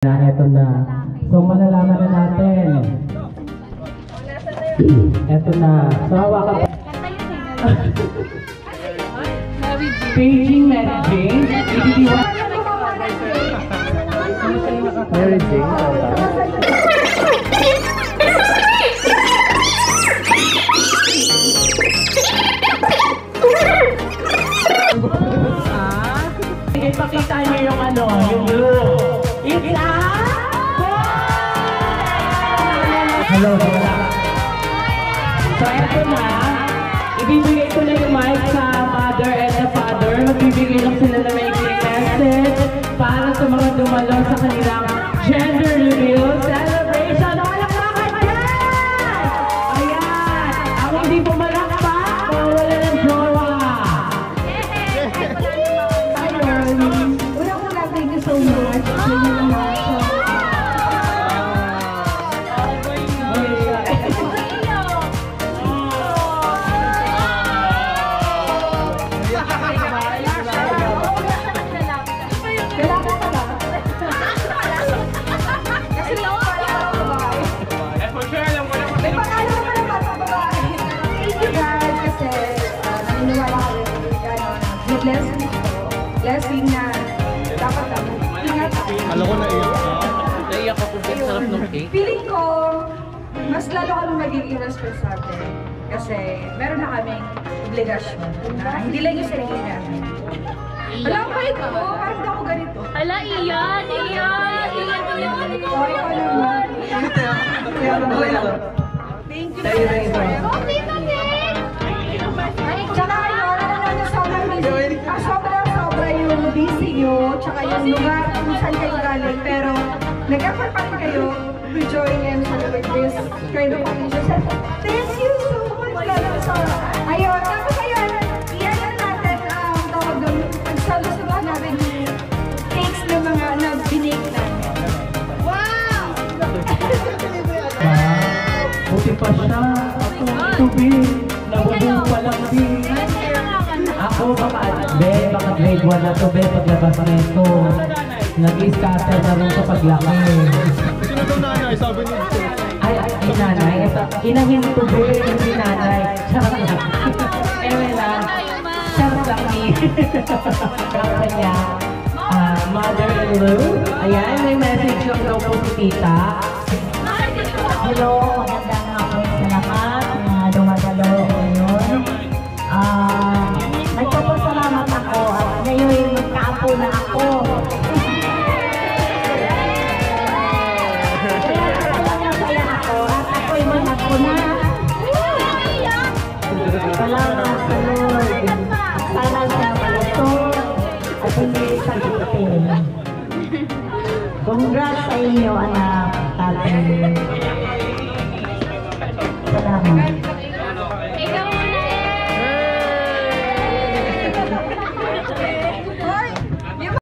Eto na. So, malalaman na natin. Eto na. So, hawakan pa. Paging Mary Jane. Mary Jane. Ipakita niyo yung ano, yung blue. It's a... Hello, wala. So, eto na. Ibibigay ko na yung mic sa mother and the father. Magbibigay lang sila na may message para sa mga dumalo sa kanilang gender reveal celebration. Malakpakan yan! Ayan! Ang hindi pumalakpak, mawala ng jowa. Thank you so much. Blessing na dapat ingat. Alam ko naiyak ka. Naiyak ako kung sarap ng cake. Feeling ko, mas lalo kami magiging responsable. Kasi meron na kaming obligasyon na hindi lang yung sarili namin. Alam ko ito, parang hindi ako ganito. Ala, iyan! Sorry ko naman. Thank you. Tsaka yun, sobra yung busy nyo, tsaka yung lugar kung saan kayo galing, pero nag-effort pa rin kayo to join and celebrate this kind of occasion. Thank you so much, lalo sa ayun. Tapos ayun, iyan natin ang tawag doon, nagsalusulat natin yung cakes na mga nag-binake namin. Wow! Buti pa siya. Ako, tubig. Nabubuo pa lang din. Ako, baka grade 1 na to, paglabas na ito. Nag-i-scatter na rin sa paglaki. Sino itong nanay? Sabi niyo. Ay, nanay. Inahin to, hindi nanay. Charot lang. Ewan lang. Charot lang ni. Kaya niya, mother-in-law. Ayan, may message lang daw po si tita. Hello, magandang hapon sa lahat na dumadalo ngayon. Nagpapasalamat ako at ngayon magkaapo na ako. Kaya masaya ako at ako'y manako na. Salamat sa Lord. Sana siya malusog at hindi sagutin. Congrats sa inyo, anak. Tatay. Salamat.